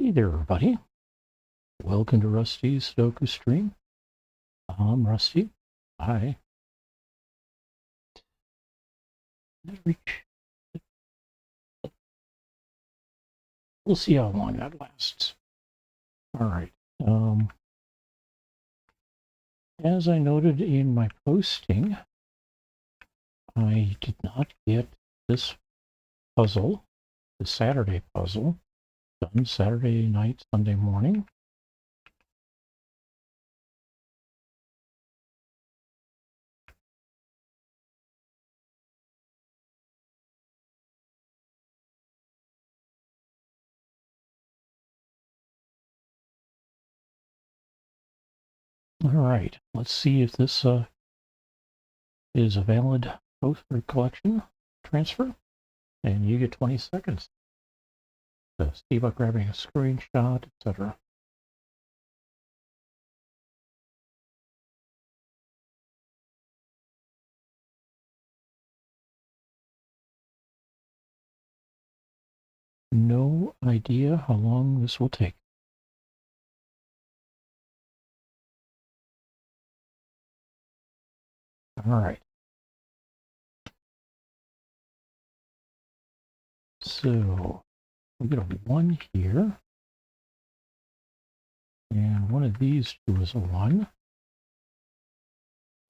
Hey there, everybody. Welcome to Rusty's Sudoku stream. I'm Rusty. Hi. We'll see how long that lasts. All right. As I noted in my posting, I did not get this puzzle, the Saturday puzzle, done Saturday night, Sunday morning. All right, let's see if this is a valid poster collection transfer, and you get 20 seconds. So see about grabbing a screenshot, etc. No idea how long this will take. All right. So we get a 1 here. And one of these two is a 1.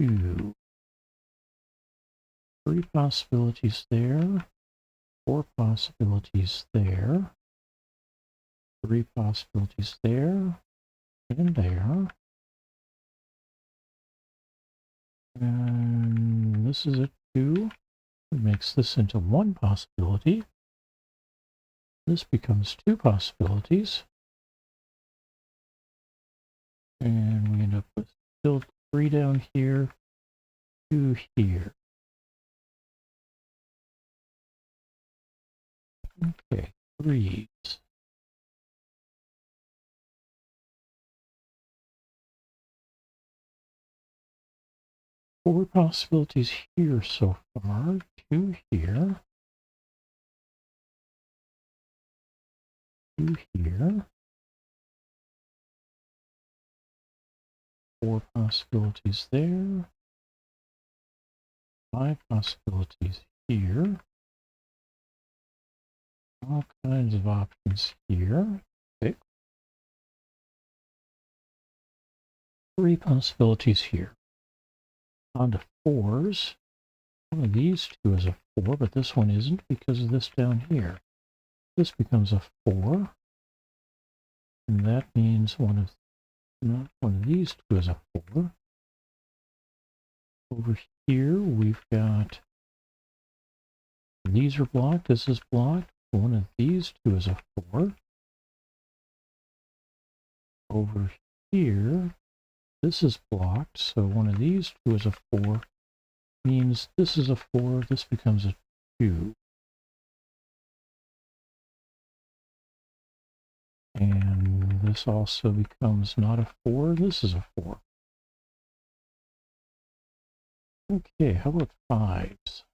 2. 3 possibilities there. 4 possibilities there. 3 possibilities there. And there. And this is a 2. It makes this into 1 possibility. This becomes 2 possibilities. And we end up with still 3 down here, 2 here. Okay, 3s. 4 possibilities here so far, 2 here, 2 here, 4 possibilities there, 5 possibilities here, all kinds of options here, 6, 3 possibilities here. On to 4s. One of these two is a 4, but this one isn't because of this down here. This becomes a 4, and that means one of these two is a 4. Over here we've got, these are blocked, this is blocked. One of these two is a 4. Over here, this is blocked, so one of these two is a 4. Means this is a 4, this becomes a 2. And this also becomes not a 4, this is a 4. Okay, how about 5s?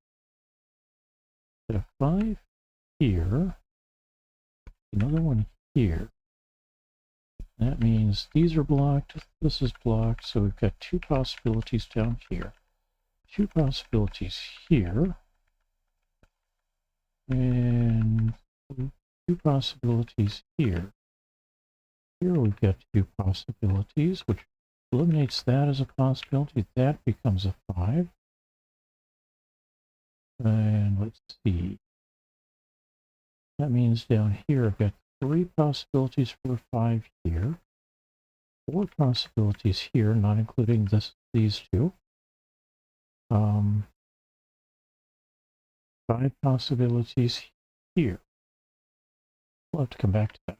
Get a 5 here, another one here. That means these are blocked, this is blocked, so we've got 2 possibilities down here. 2 possibilities here, and 2 possibilities here. Here we've got 2 possibilities, which eliminates that as a possibility. That becomes a 5. And let's see. That means down here I've got 3 possibilities for a 5 here. 4 possibilities here, not including these two. 5 possibilities here. We'll have to come back to that.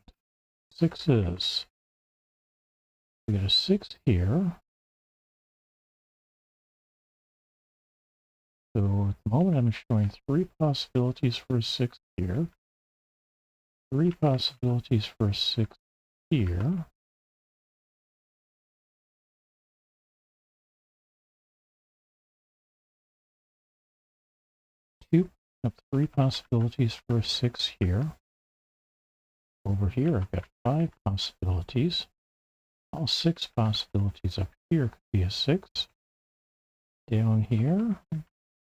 6s. We got a 6 here. So at the moment I'm showing 3 possibilities for a 6 here. 3 possibilities for a 6 here. Up 3 possibilities for a 6 here. Over here, I've got 5 possibilities. All 6 possibilities up here could be a 6. Down here,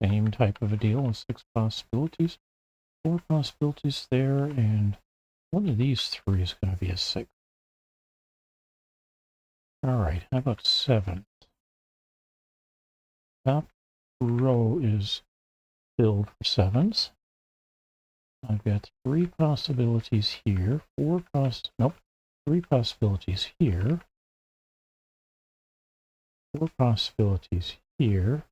same type of a deal with 6 possibilities. 4 possibilities there, and one of these 3 is going to be a 6. Alright, how about 7? Top row is filled for 7s. I've got 3 possibilities here, 3 possibilities here, 4 possibilities here,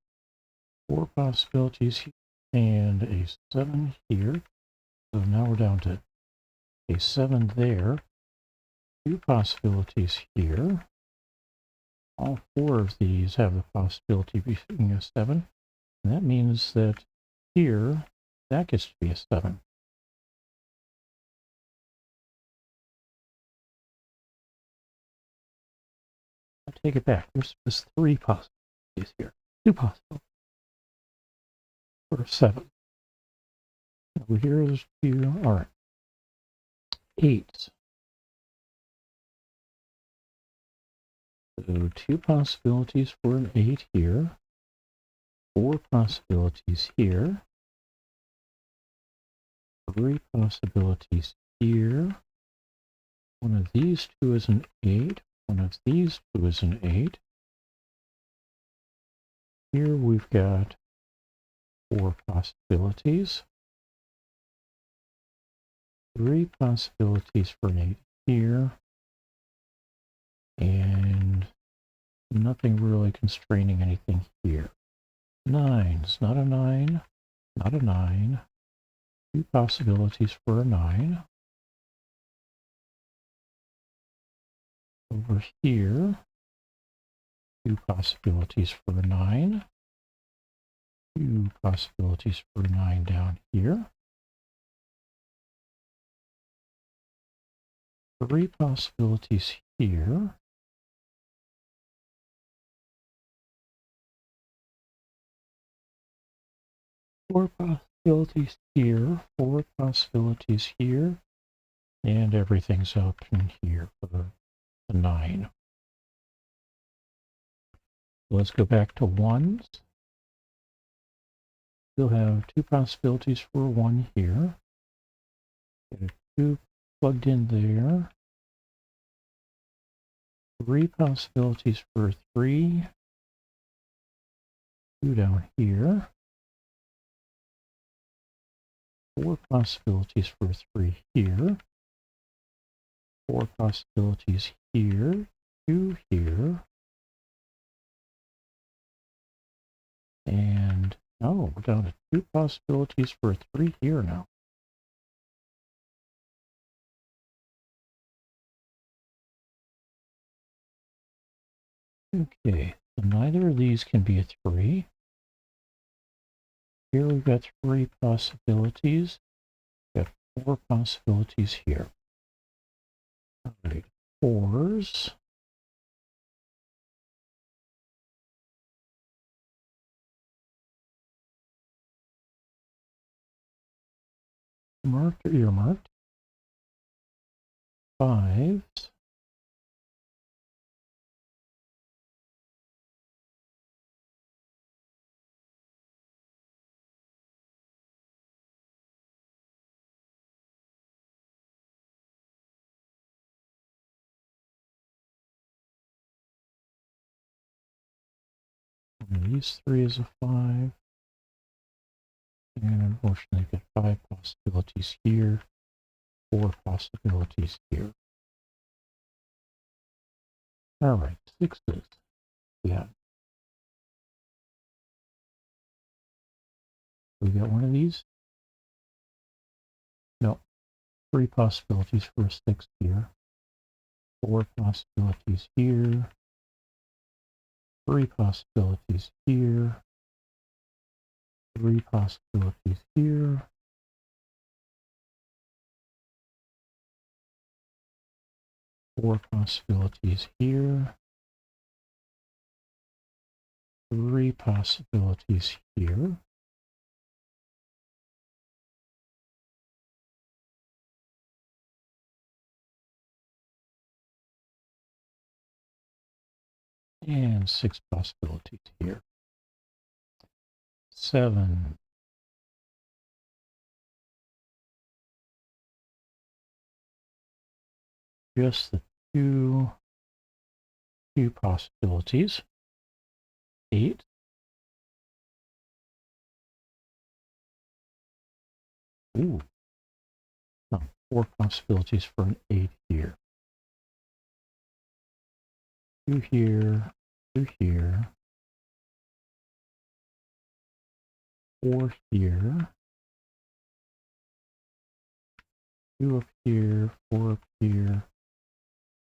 4 possibilities here, and a 7 here. So now we're down to a 7 there, 2 possibilities here. All 4 of these have the possibility of being a 7. And that means that here, that gets to be a 7. I take it back. There's 3 possibilities here. 2 possibilities for a 7. Over here, there's 2. All right. 8. So 2 possibilities for an 8 here. 4 possibilities here. 3 possibilities here. One of these 2 is an 8. One of these 2 is an 8. Here we've got 4 possibilities. 3 possibilities for an 8 here. And nothing really constraining anything here. 9s, not a 9, not a 9. 2 possibilities for a 9. Over here, 2 possibilities for a 9. 2 possibilities for a 9 down here. 3 possibilities here. 4 possibilities here, 4 possibilities here, and everything's up in here for the 9. Let's go back to 1s. Still have 2 possibilities for 1 here. Get a 2 plugged in there. 3 possibilities for 3. 2 down here. 4 possibilities for 3 here. 4 possibilities here. 2 here. And, oh, we're down to 2 possibilities for 3 here now. Okay, so neither of these can be a 3. Here we've got 3 possibilities. We've got 4 possibilities here. All right, 4s. Marked or earmarked. 5s. These 3 is a 5. And unfortunately, I've got 5 possibilities here, 4 possibilities here. All right, 6s. Yeah. We got one of these? No. 3 possibilities for a 6 here. 4 possibilities here. 3 possibilities here. 3 possibilities here. 4 possibilities here. 3 possibilities here. And 6 possibilities here. 7. Just the two possibilities. 8. Ooh. No, 4 possibilities for an 8 here. 2 here, 2 here, 4 here, 2 up here, 4 up here,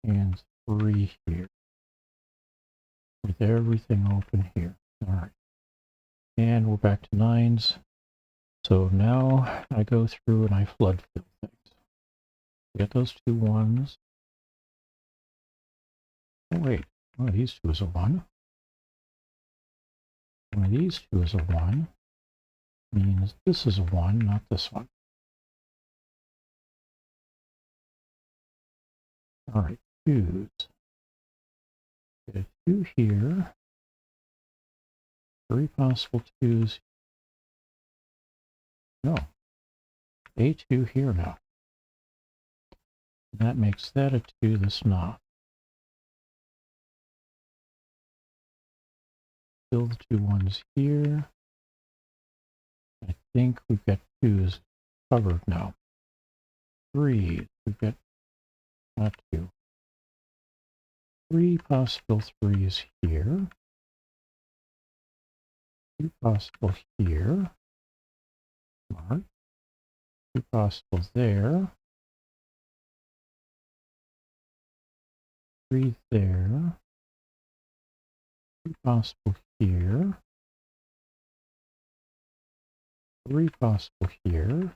and 3 here. With everything open here. All right. And we're back to 9s. So now I go through and I flood fill things. Get those 2 1s. Oh wait, one of these 2 is a 1. One of these 2 is a 1. Means this is a 1, not this one. All right, 2s. Get a 2 here. 3 possible 2s. No. A 2 here now. And that makes that a 2 that's not. Fill the 2 1s here. I think we've got 2s covered now. 3s. We've got not 2. 3 possible 3s here. 2 possible here. Mark. 2 possible there. 3 there. 2 possible here. 3 possible here.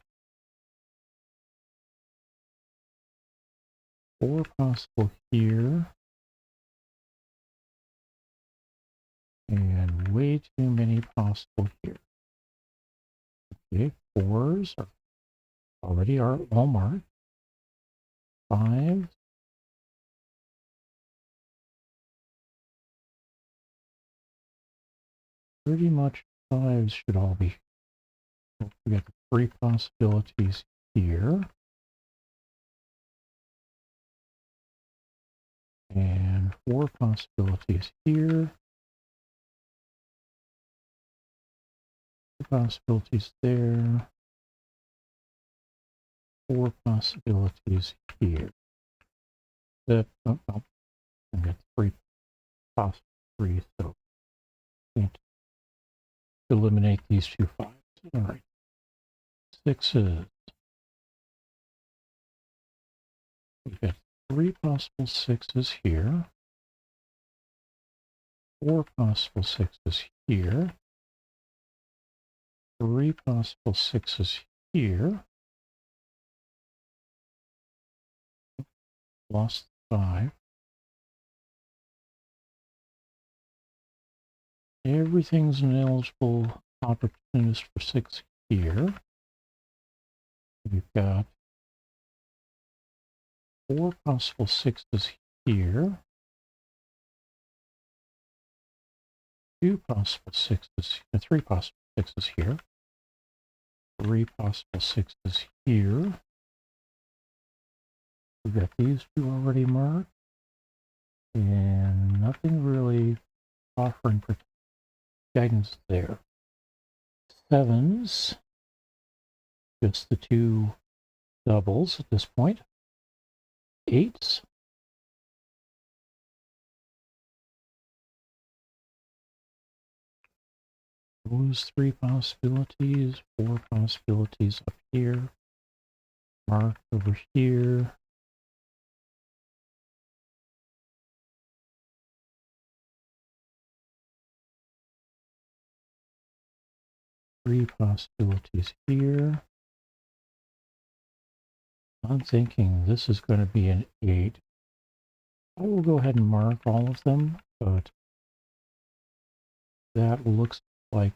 4 possible here. And way too many possible here. Okay, 4s are already all marked. 5s. Pretty much 5s should all be. We got the 3 possibilities here. And 4 possibilities here. 2 possibilities there. 4 possibilities here. That, I got 3 possible 3, so can't eliminate these 2 5s. All right. 6s. We've got 3 possible 6s here. 4 possible 6s here. 3 possible 6s here. Lost 5. Everything's an eligible opportunist for 6 here. We've got 4 possible 6s here. 2 possible 6s, 3 possible 6s here. 3 possible 6s here. We've got these 2 already marked. And nothing really offering guidance there. 7s. Just the 2 doubles at this point. 8s. Those 3 possibilities, 4 possibilities up here. Marked over here. Three possibilities here. I'm thinking this is going to be an 8. I will go ahead and mark all of them, but that looks like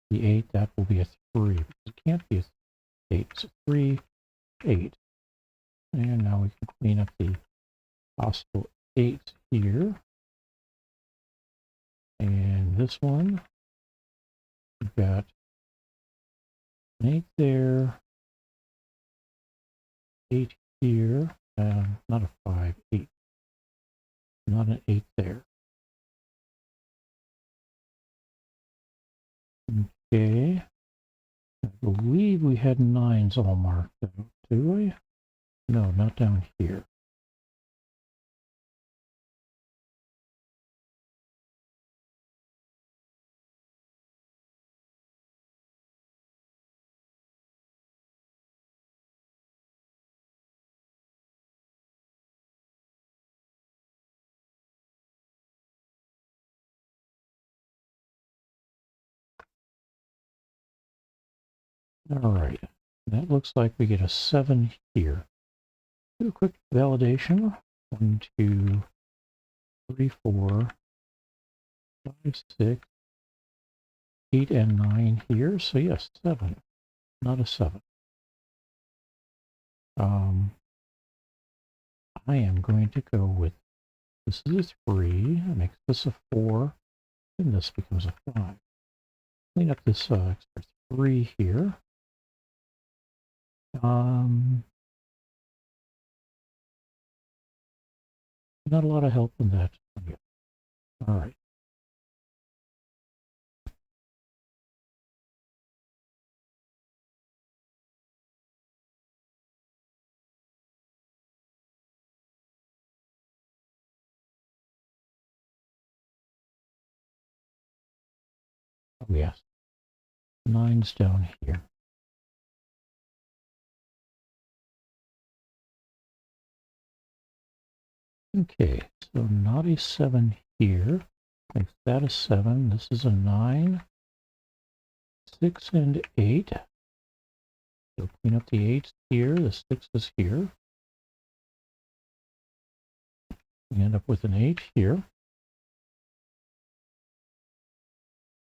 the 8. That will be a 3. It can't be a 8. It's a 3, 8. And now we can clean up the possible 8 here. this one. We've got an 8 there, 8 here, not a 5, 8. Not an 8 there. Okay. I believe we had 9s all marked out, do we? No, not down here. All right. That looks like we get a 7 here. Do a quick validation. 1, 2, 3, 4, 5, 6, 8, and 9 here. So yes, 7. Not a 7. I am going to go with, this is a 3. That makes this a 4. And this becomes a 5. Clean up this extra 3 here. Not a lot of help in that. All right. Oh yes. 9's down here. Okay, so not a 7 here. Makes that a 7. This is a 9. 6 and 8. So clean up the 8s here. The 6 is here. We end up with an 8 here.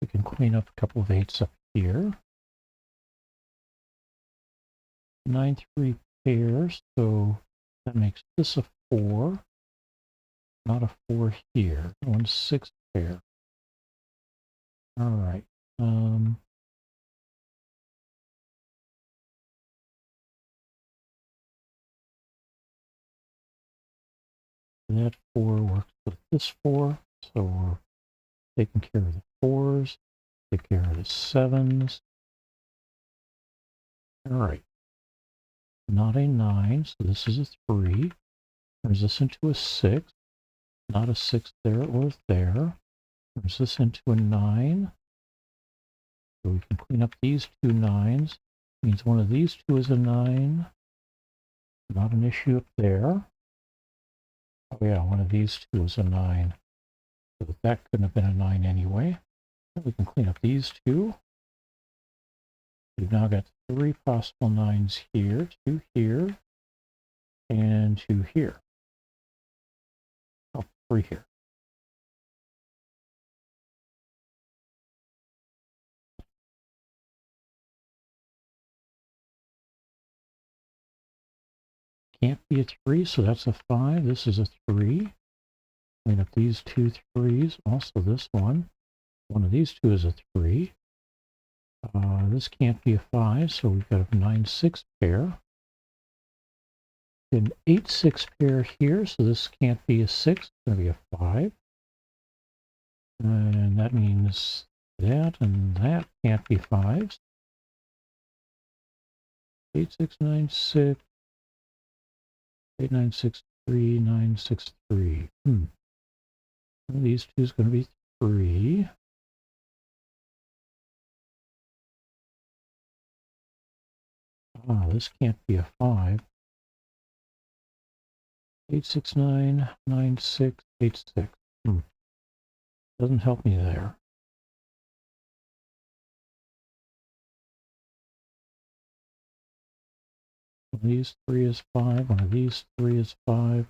We can clean up a couple of 8s up here. 9, 3 pairs. So that makes this a 4. Not a 4 here. 1, 6 pair. All right. That 4 works with this 4. So we're taking care of the 4s. Take care of the 7s. All right. Not a 9, so this is a 3. Turns this into a 6. Not a 6 there or there. Turns this into a 9. So we can clean up these 2 9s. Means one of these 2 is a 9. Not an issue up there. Oh yeah, one of these 2 is a 9. So that couldn't have been a 9 anyway. And we can clean up these 2. We've now got 3 possible 9s here, 2 here, and 2 here. Oh, 3 here. Can't be a 3, so that's a 5. This is a 3. Clean up these 2 3s. Also this one. One of these 2 is a 3. This can't be a 5, so we've got a 9 6 pair. An 8 6 pair here, so this can't be a 6. It's going to be a 5. And that means that and that can't be 5s. 8 6 9 6. 8 9 6 3 9 6 3. One of these 2 is going to be 3. This can't be a 5. 8 6 9 9 6 8 6. Doesn't help me there. One of these 3 is 5. One of these 3 is 5.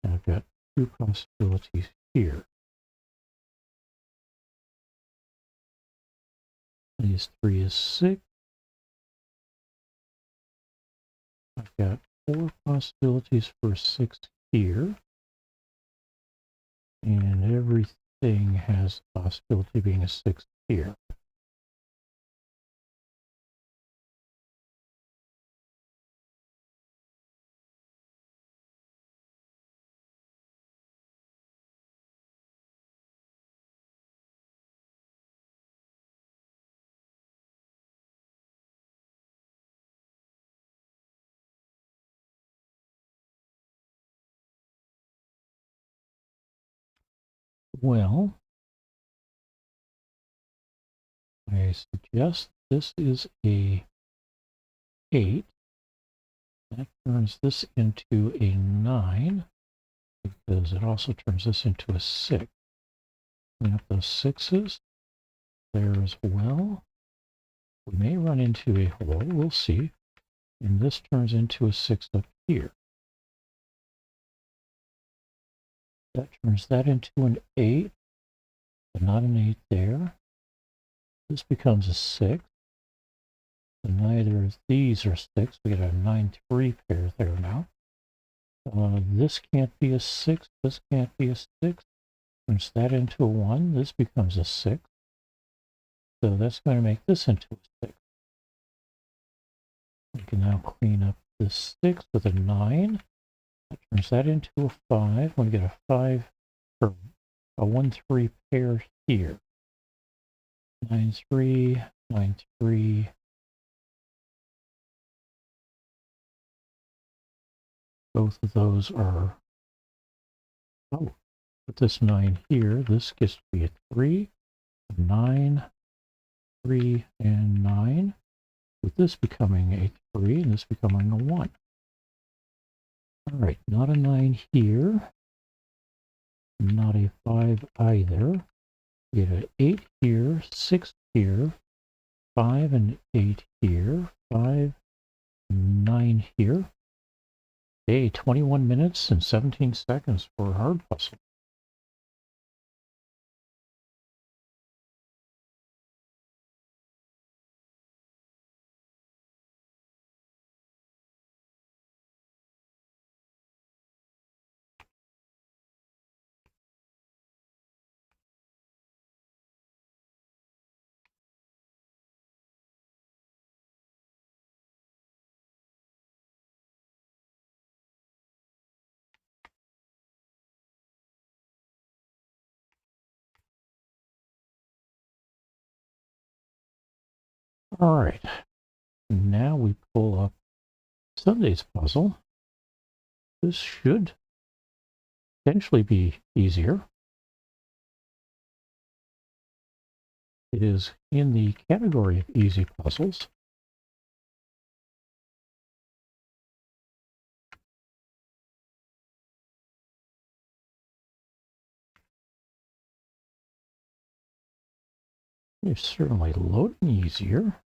And I've got 2 possibilities here. These 3 is 6. I've got 4 possibilities for 6 here. And every thing has the possibility of being a 6 here. Well, I suggest this is a 8. That turns this into a 9, because it also turns this into a 6. Clean up those 6s there as well. We may run into a hole, we'll see. And this turns into a 6 up here. That turns that into an 8, but not an 8 there. This becomes a 6. So neither of these are 6. We get a 9-3 pair there now. This can't be a 6. This can't be a 6. Turns that into a 1. This becomes a 6. So that's going to make this into a 6. We can now clean up this 6 with a 9. That turns that into a 5. We get a 5, or a 1-3 pair here. 9-3, 9-3. Both of those are, oh, put this 9 here. This gets to be a 3, 9, 3, and 9. With this becoming a 3 and this becoming a 1. All right, not a 9 here. Not a 5 either. We get an 8 here, 6 here, 5 and 8 here, 5, 9 here. Okay, 21 minutes and 17 seconds for a hard puzzle. All right, now we pull up Sunday's puzzle. This should potentially be easier. It is in the category of easy puzzles. It's certainly loading easier.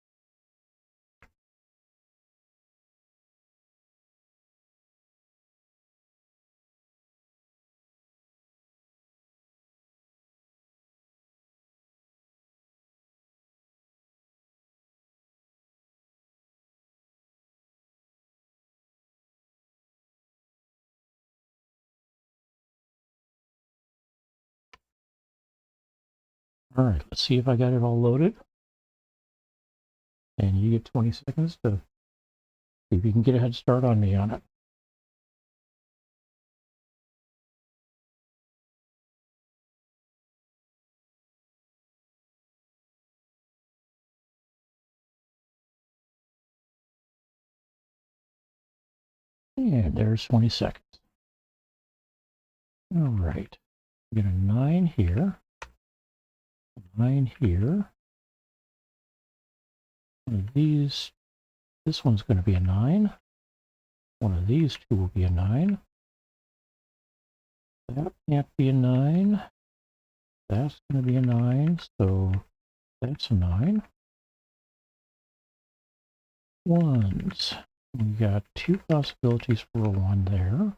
All right, let's see if I got it all loaded. And you get 20 seconds to see if you can get a head start on me on it. And there's 20 seconds. All right, we get a 9 here, a 9 here. One of these, this one's going to be a 9. One of these two will be a 9. That can't be a 9. That's going to be a 9, so that's a 9. Ones. We got 2 possibilities for a 1 there.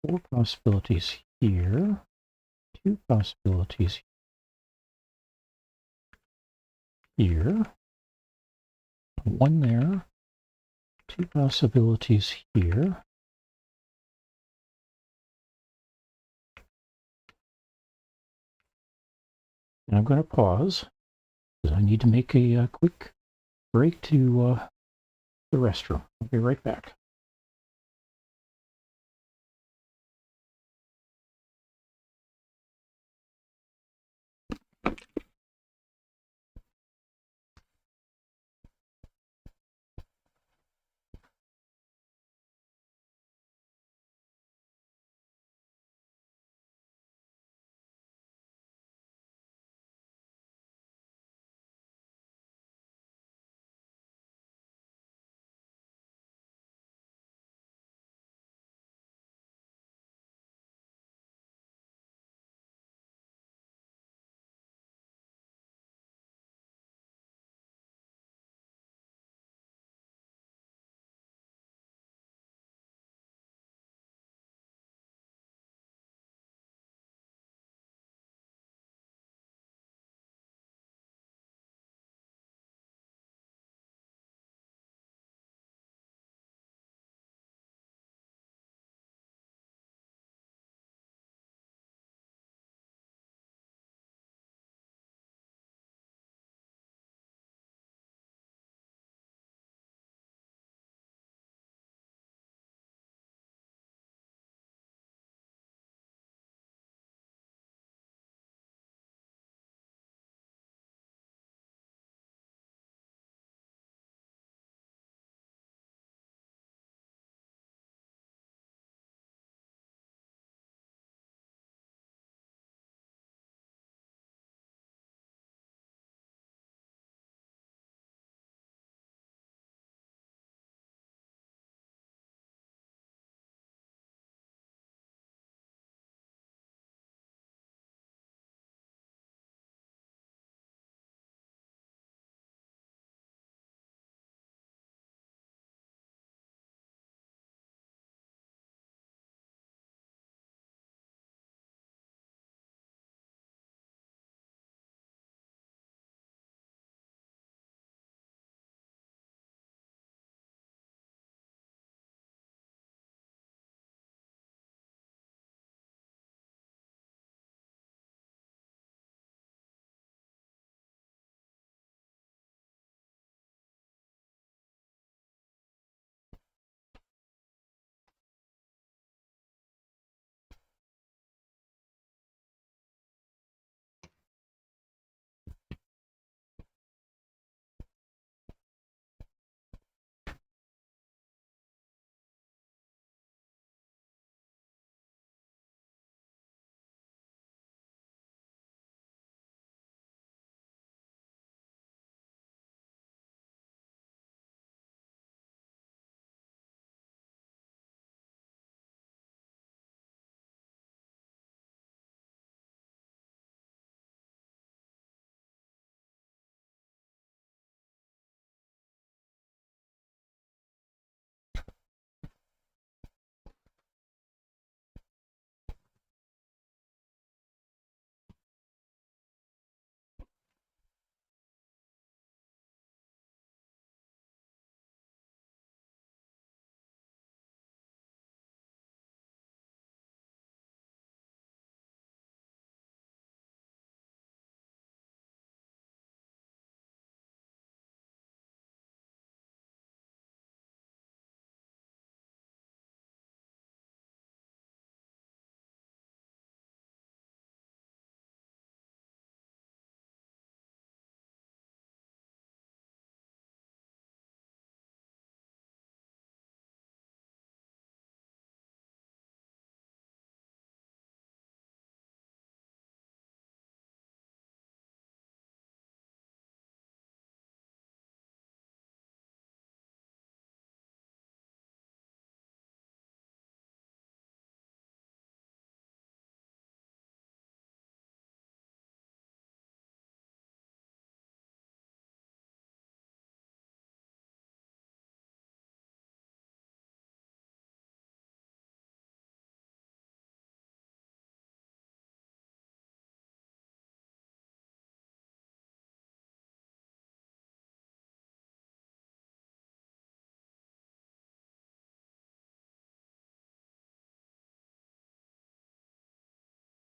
4 possibilities here. 2 possibilities here. 1 there. 2 possibilities here. And I'm going to pause because I need to make a quick break to the restroom. I'll be right back.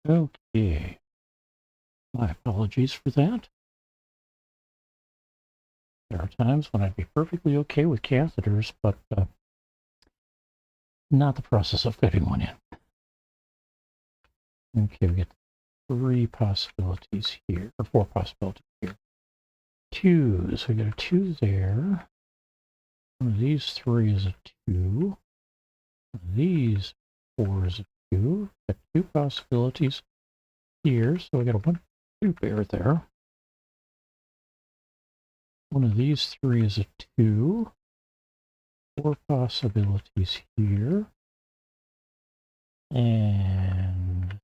Okay. My apologies for that. There are times when I'd be perfectly okay with catheters, but not the process of fitting one in. Okay, we get 3 possibilities here, or 4 possibilities here. 2, so we got a 2 there. One of these 3 is a 2. One of these 4 is a 2. Got 2 possibilities here, so we got a 1, 2 pair there. One of these 3 is a 2. 4 possibilities here. And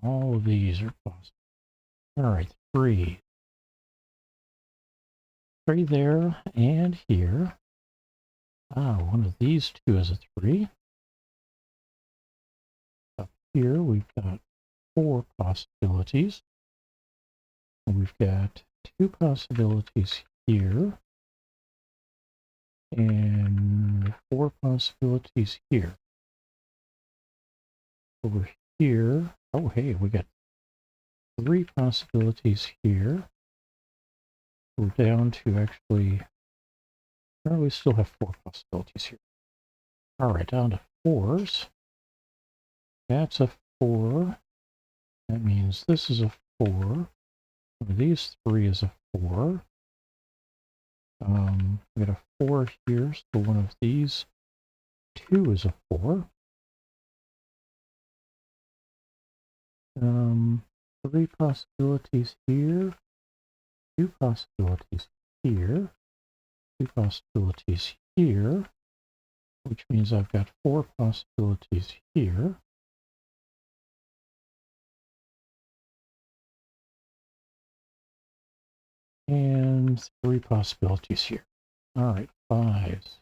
all of these are possible. All right, 3. 3 there and here. One of these 2 is a 3. Up here we've got 4 possibilities. We've got 2 possibilities here. And 4 possibilities here. Over here, oh hey, we got 3 possibilities here. We're down to actually, well, we still have 4 possibilities here. All right, down to 4s. That's a 4. That means this is a 4. One of these 3 is a 4. We got a 4 here, so one of these 2 is a 4. 3 possibilities here. 2 possibilities here. 2 possibilities here. Which means I've got 4 possibilities here. And 3 possibilities here. All right, 5s.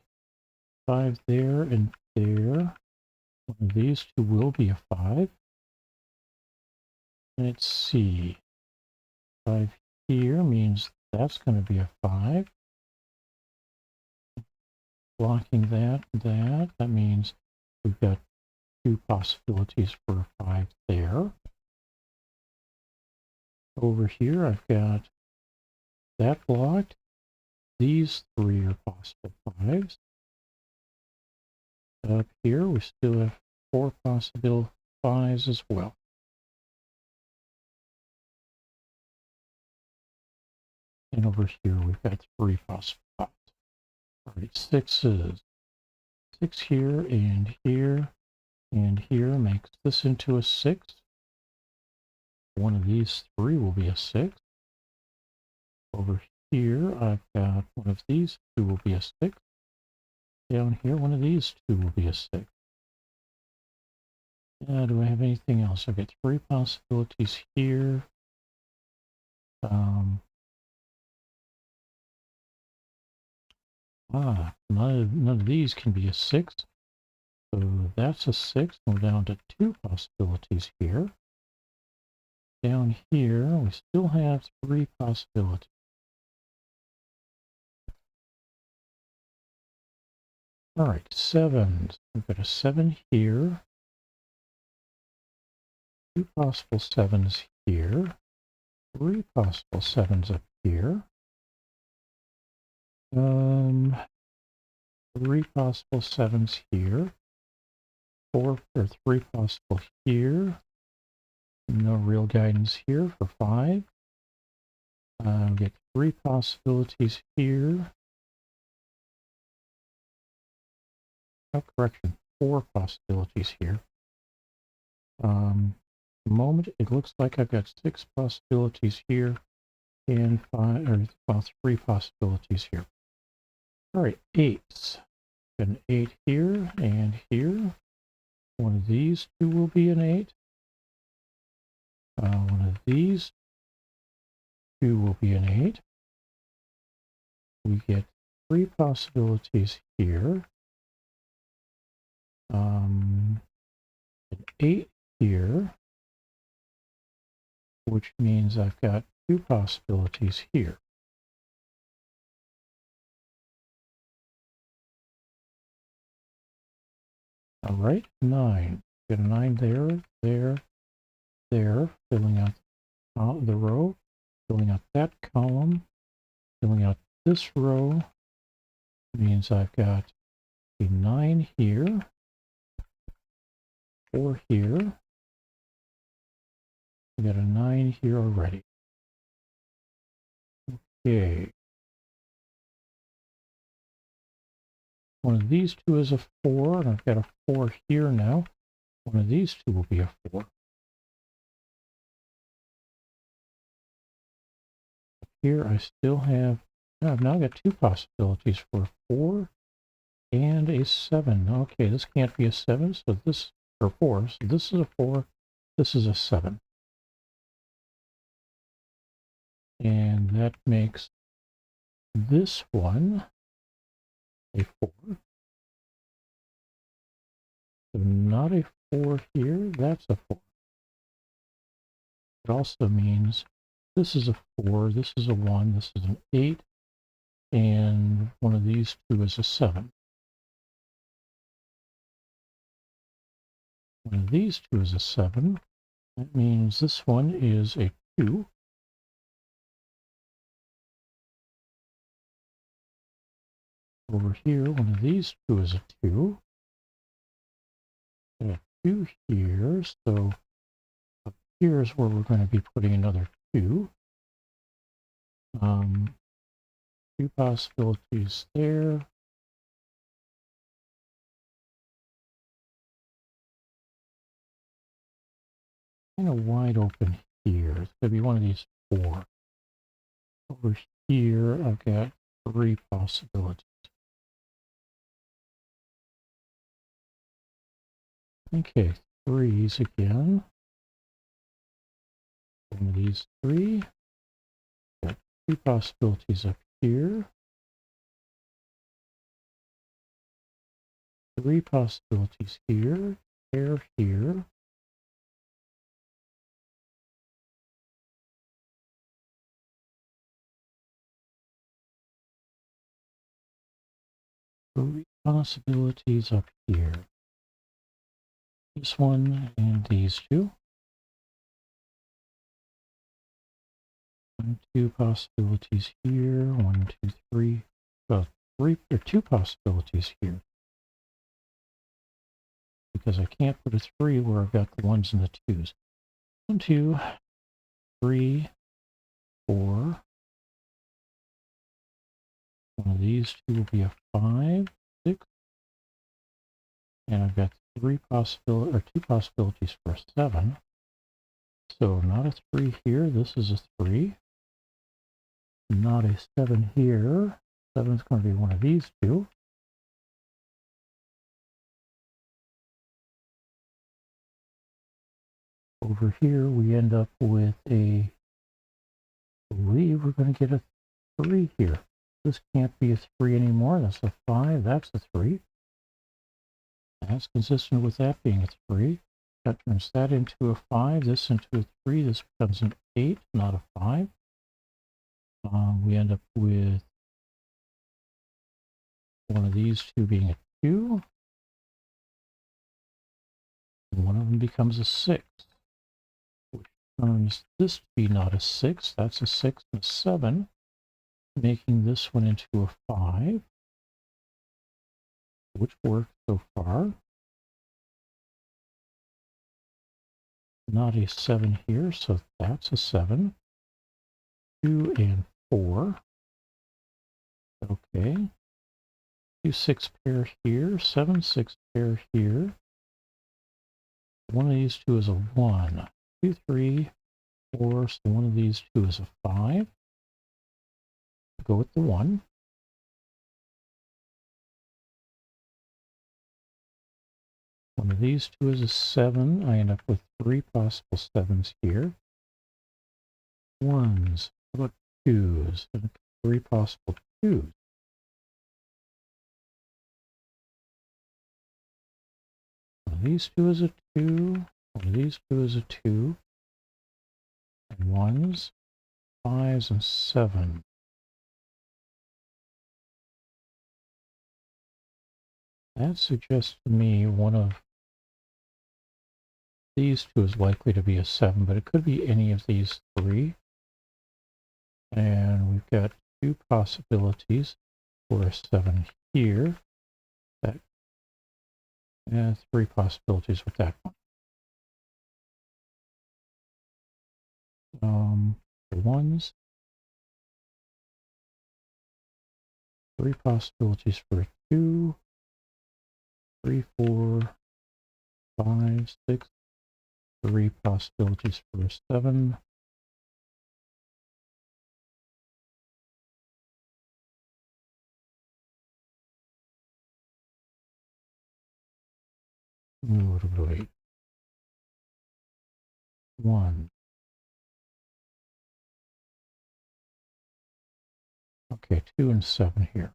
5 there and there. One of these 2 will be a 5. Let's see. 5 here means that's going to be a 5. Blocking that, that means we've got 2 possibilities for a 5 there. Over here, I've got that blocked. These 3 are possible 5s. Up here, we still have 4 possible 5s as well. And over here, we've got 3 possible 5s. All right, 6s. 6 here and here and here makes this into a 6. One of these 3 will be a 6. Over here, I've got one of these 2 will be a 6. Down here, one of these 2 will be a 6. Do I have anything else? I've got 3 possibilities here. None of these can be a 6. So that's a 6. We're down to 2 possibilities here. Down here, we still have 3 possibilities. All right, 7s. We've got a 7 here. 2 possible 7s here. 3 possible 7s up here. 3 possible 7s here. 4 or 3 possible here. No real guidance here for 5. We get 3 possibilities here. Oh, correction, 4 possibilities here. The moment it looks like I've got 6 possibilities here and 5 or well, 3 possibilities here. All right, 8s. Got an 8 here and here. One of these 2 will be an 8. One of these 2 will be an 8. We get 3 possibilities here. An 8 here, which means I've got 2 possibilities here. All right, 9. Got a 9 there, there, there, filling out the row, filling out that column, filling out this row. Means I've got a 9 here, 4 here. We got a 9 here already. Okay. One of these two is a 4, and I've got a 4 here now. One of these two will be a 4. Here I still have, I've now got two possibilities for a 4 and a 7. Okay, this can't be a 7, so this, or 4, so this is a 4, this is a 7. And that makes this one a 4. So not a 4 here, that's a 4. It also means this is a 4, this is a 1, this is an 8, and one of these two is a 7. One of these two is a 7. That means this one is a 2. Over here, one of these two is a 2. And a 2 here, so up here is where we're going to be putting another 2. Two possibilities there. Kind of wide open here. It's going to be one of these 4. Over here, I've got 3 possibilities. Okay, 3s again. One of these 3. Got 2 possibilities up here. 3 possibilities here. Pair here. Three possibilities up here. This one and these two. 1, 2 possibilities here. 1, 2, 3. Well, 3 or 2 possibilities here. Because I can't put a 3 where I've got the 1s and the 2s. 1, 2, 3, 4. One of these two will be a 5, 6. And I've got 2 possibilities for a 7. So not a 3 here, this is a 3. Not a 7 here. 7 is going to be one of these two. Over here we end up with a, I believe we're going to get a 3 here. This can't be a 3 anymore. That's a 5, that's a 3. That's consistent with that being a 3. That turns that into a 5, this into a 3. This becomes an 8, not a 5. We end up with one of these two being a 2. And one of them becomes a 6. Which turns this to be not a 6. That's a 6 and a 7. Making this one into a 5. Which works so far. Not a 7 here, so that's a 7. 2 and 4. Okay. 2, 6 pair here. 7, 6 pair here. One of these two is a 1. 2, 3, 4. So one of these two is a 5. Go with the 1. One of these two is a 7. I end up with 3 possible 7s here. 1s. How about 2s? And 3 possible 2s. One of these two is a 2. One of these two is a 2. And 1s, 5s, and 7. That suggests to me one of these two is likely to be a 7, but it could be any of these three. And we've got two possibilities for a 7 here. And three possibilities with that one. The ones. Three possibilities for a 2, 3, 4, 5, 6. Three possibilities for a 7. Wait. 1. Okay, 2 and 7 here.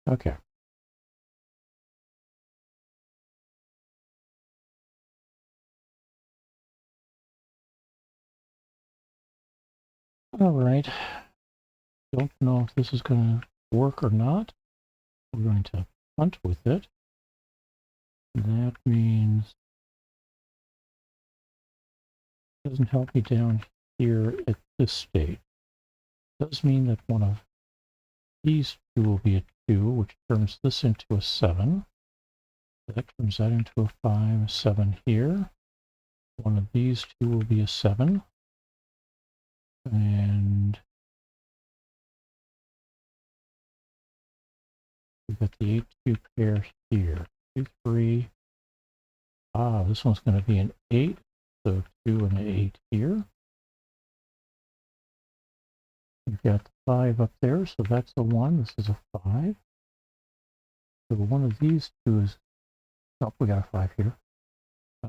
Okay. All right. Don't know if this is going to work or not. We're going to hunt with it. That means it doesn't help me down here at this stage. It does mean that one of these two will be a 2, which turns this into a 7. That turns that into a 5, a 7 here. One of these two will be a 7. And we've got the 8-2 pair here. 2, 3. Ah, this one's going to be an 8. So 2 and an 8 here. We've got the 5 up there, so that's a 1. This is a 5. So one of these two is... Oh, we got a 5 here.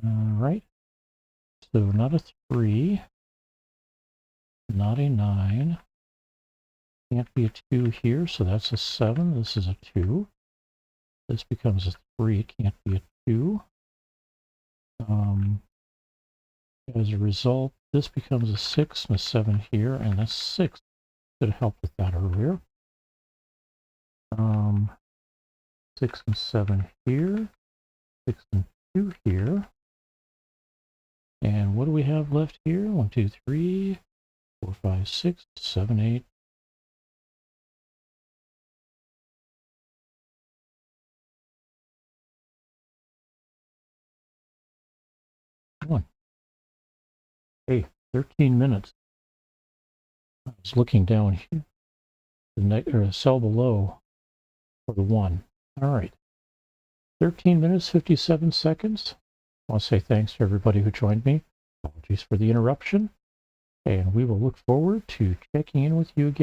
Right. So not a 3. Not a 9. Can't be a 2 here, so that's a 7. This is a 2. This becomes a 3. It can't be a 2. As a result, this becomes a 6 and a 7 here, and a 6 should have helped with that earlier. 6 and 7 here. 6 and 2 here. And what do we have left here? 1, 2, 3, 4, 5, 6, 7, 8. One. Hey, 13 minutes. I was looking down here, the cell below for the 1. All right. 13 minutes, 57 seconds. I want to say thanks to everybody who joined me. Apologies for the interruption. And we will look forward to checking in with you again